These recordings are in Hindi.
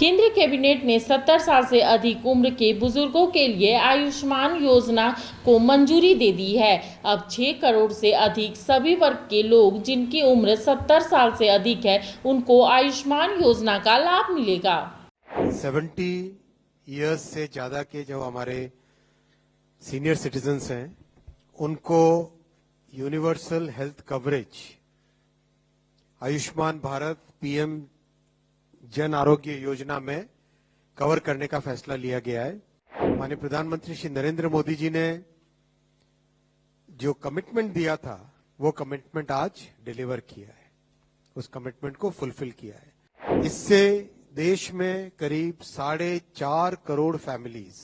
केंद्रीय कैबिनेट ने 70 साल से अधिक उम्र के बुजुर्गों के लिए आयुष्मान योजना को मंजूरी दे दी है। अब 6 करोड़ से अधिक सभी वर्ग के लोग जिनकी उम्र 70 साल से अधिक है उनको आयुष्मान योजना का लाभ मिलेगा। 70 इयर्स से ज्यादा के जो हमारे सीनियर सिटीजन्स हैं उनको universal health coverage Ayushman Bharat PM Jan Arogya Yojana में कवर करने का फैसला लिया गया है। माननीय प्रधानमंत्री श्री नरेंद्र मोदी जी ने जो कमिटमेंट दिया था वो कमिटमेंट आज डिलीवर किया है, उस कमिटमेंट को फुलफिल किया है। इससे देश में करीब 4.5 करोड़ फैमिलीज,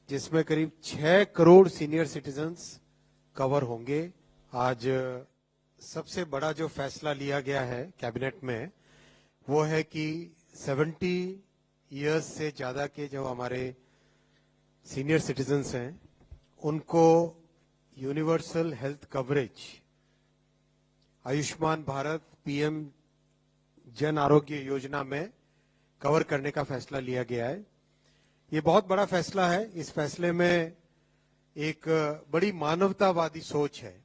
जिसमें करीब 6 करोड़ सीनियर सिटीजन्स कवर होंगे। आज सबसे बड़ा जो फैसला लिया गया है कैबिनेट में वो है कि 70 इयर्स से ज्यादा के जो हमारे सीनियर सिटीजन्स हैं उनको universal health coverage Ayushman Bharat PM Jan Arogya Yojana में कवर करने का फैसला लिया गया है। ये बहुत बड़ा फैसला है। इस फैसले में एक बड़ी मानवतावादी सोच है,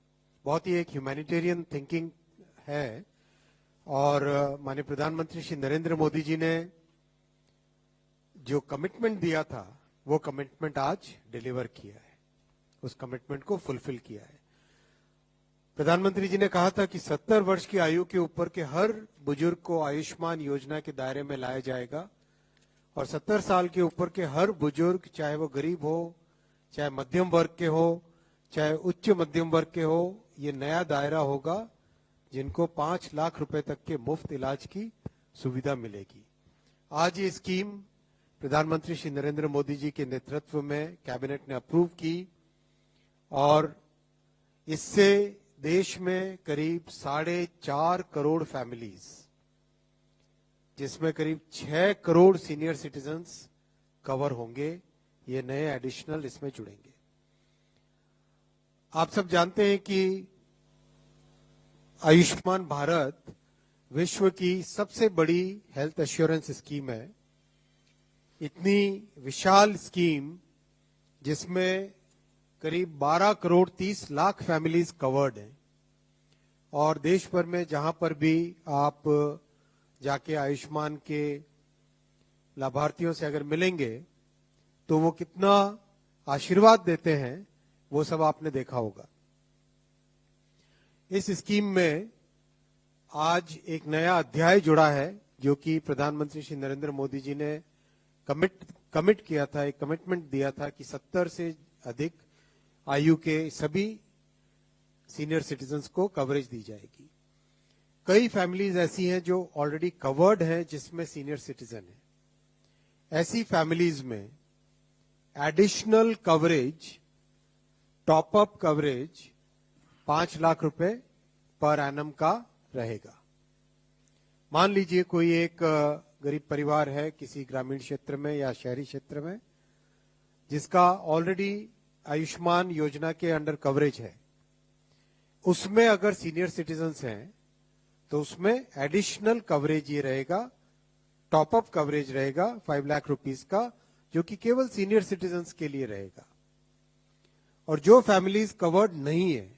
बहुत ही एक ह्यूमैनिटेरियन थिंकिंग है और माननीय प्रधानमंत्री श्री नरेंद्र मोदी जी ने जो कमिटमेंट दिया था वो कमिटमेंट आज डिलीवर किया है, उस कमिटमेंट को फुलफिल किया है। प्रधानमंत्री जी ने कहा था कि 70 वर्ष की आयु के ऊपर के हर बुजुर्ग को आयुष्मान योजना के दायरे में लाया जाएगा और 70 साल के ऊपर के हर बुजुर्ग, चाहे वो गरीब हो, चाहे मध्यम वर्ग के हो, चाहे उच्च मध्यम वर्ग के हो, ये नया दायरा होगा जिनको 5 लाख रुपए तक के मुफ्त इलाज की सुविधा मिलेगी। आज ये स्कीम प्रधानमंत्री श्री नरेंद्र मोदी जी के नेतृत्व में कैबिनेट ने अप्रूव की और इससे देश में करीब 4.5 करोड़ फैमिलीज, जिसमें करीब 6 करोड़ सीनियर सिटीजन्स कवर होंगे, ये नए एडिशनल इसमें जुड़ेंगे। आप सब जानते हैं कि आयुष्मान भारत विश्व की सबसे बड़ी हेल्थ एश्योरेंस स्कीम है। इतनी विशाल स्कीम जिसमें करीब 12 करोड़ 30 लाख फैमिलीज कवर्ड हैं और देश भर में जहां पर भी आप जाके आयुष्मान के लाभार्थियों से अगर मिलेंगे तो वो कितना आशीर्वाद देते हैं वो सब आपने देखा होगा। इस स्कीम में आज एक नया अध्याय जुड़ा है जो कि प्रधानमंत्री श्री नरेंद्र मोदी जी ने कमिट किया था, एक कमिटमेंट दिया था कि 70 से अधिक आयु के सभी सीनियर सिटीजन्स को कवरेज दी जाएगी। कई फैमिलीज ऐसी हैं जो ऑलरेडी कवर्ड हैं जिसमें सीनियर सिटीजन है। ऐसी फैमिलीज में additional coverage, top up coverage 5 lakh रुपए पर एनम का रहेगा। मान लीजिए कोई एक गरीब परिवार है किसी ग्रामीण क्षेत्र में या शहरी क्षेत्र में जिसका ऑलरेडी आयुष्मान योजना के अंडर कवरेज है, उसमें अगर सीनियर सिटीजन्स हैं तो उसमें एडिशनल कवरेज ये रहेगा, टॉप अप कवरेज रहेगा 5 लाख रुपीस का, जो कि केवल सीनियर सिटीजन्स के लिए रहेगा। और जो फैमिलीज कवर्ड नहीं है,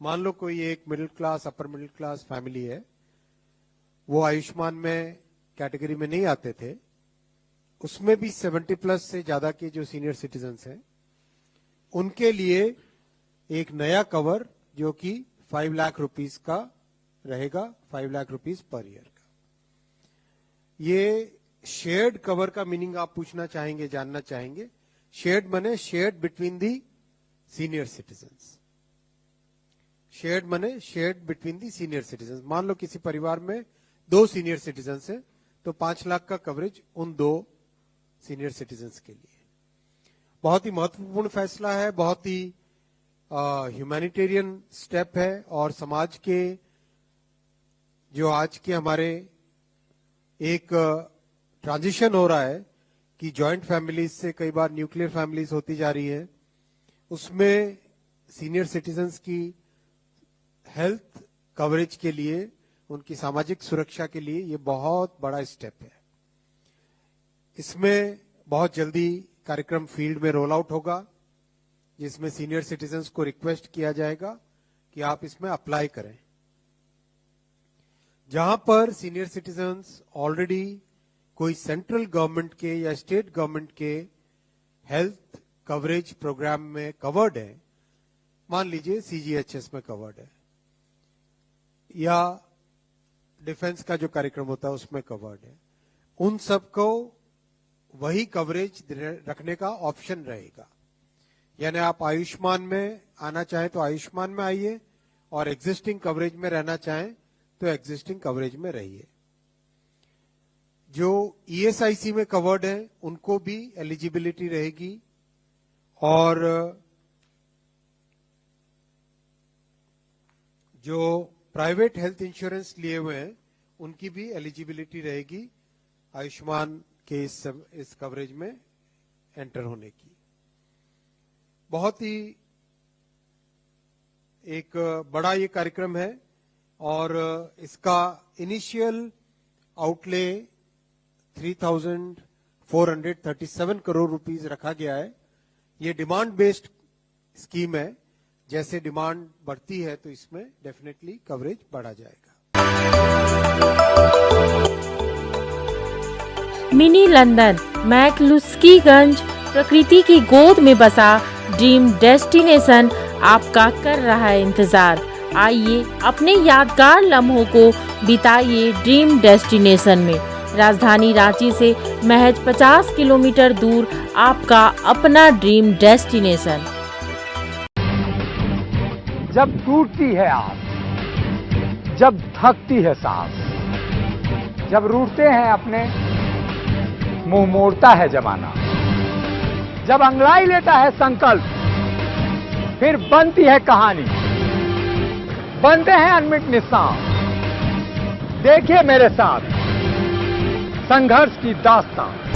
मान लो कोई एक middle class, upper middle class family है, वो आयुष्मान में कैटेगरी में नहीं आते थे, उसमें भी 70 प्लस से ज्यादा के जो सीनियर सिटीजन्स हैं उनके लिए एक नया कवर जो कि 5 लाख रुपीस का रहेगा, 5 लाख रुपीस पर ईयर का। ये शेयर्ड कवर का मीनिंग आप पूछना चाहेंगे, जानना चाहेंगे। शेयर्ड माने shared between the senior citizens. Shared माने shared between the senior citizens. मान लो किसी परिवार में 2 सीनियर सिटीजन्स हैं तो 5 लाख का कवरेज उन 2 सीनियर सिटीजन्स के लिए। बहुत ही महत्वपूर्ण फैसला है, बहुत ही ह्यूमैनिटेरियन स्टेप है और समाज के जो आज के हमारे एक ट्रांजिशन हो रहा है कि जॉइंट फैमिलीज से कई बार न्यूक्लियर फैमिलीज होती जा रही है, उसमें सीनियर सिटीजन्स की हेल्थ कवरेज के लिए उनकी सामाजिक सुरक्षा के लिए ये बहुत बड़ा स्टेप है। इसमें बहुत जल्दी कार्यक्रम फील्ड में रोल आउट होगा, जिसमें सीनियर सिटीजन्स को रिक्वेस्ट किया जाएगा कि आप इसमें अप्लाई करें। जहां पर सीनियर सिटीजन्स ऑलरेडी कोई सेंट्रल गवर्नमेंट के या स्टेट गवर्नमेंट के हेल्थ कवरेज प्रोग्राम में कवर्ड है, मान लीजिए सीजीएचएस में कवर्ड है या डिफेंस का जो कार्यक्रम होता है उसमें कवर्ड है, उन सबको वही कवरेज रखने का ऑप्शन रहेगा। यानी आप आयुष्मान में आना चाहें तो आयुष्मान में आइए और एग्जिस्टिंग कवरेज में रहना चाहें तो एग्जिस्टिंग कवरेज में रहिए। जो ईएसआईसी में कवर्ड है उनको भी एलिजिबिलिटी रहेगी और जो प्राइवेट हेल्थ इंश्योरेंस लिए हुए हैं उनकी भी एलिजिबिलिटी रहेगी आयुष्मान के इस कवरेज में एंटर होने की। बहुत ही एक बड़ा ये कार्यक्रम है और इसका इनिशियल आउटले 3,437 करोड़ रुपीस रखा गया है। ये डिमांड बेस्ड स्कीम है, जैसे डिमांड बढ़ती है तो इसमें डेफिनेटली कवरेज बढ़ा जाएगा। मिनी लंदन मैक्लुस्कीगंज प्रकृति की गोद में बसा ड्रीम डेस्टिनेशन आपका कर रहा है इंतजार। आइए अपने यादगार लम्हों को बिताइए ड्रीम डेस्टिनेशन में। राजधानी रांची से महज 50 किलोमीटर दूर आपका अपना ड्रीम डेस्टिनेशन। जब टूटती है आस, जब थकती है सांस, जब रूठते हैं अपने, मुंह मोड़ता है जमाना, जब अंगड़ाई लेता है संकल्प, फिर बनती है कहानी, बनते हैं अनमिट निशान। देखिए मेरे साथ संघर्ष की दास्तां।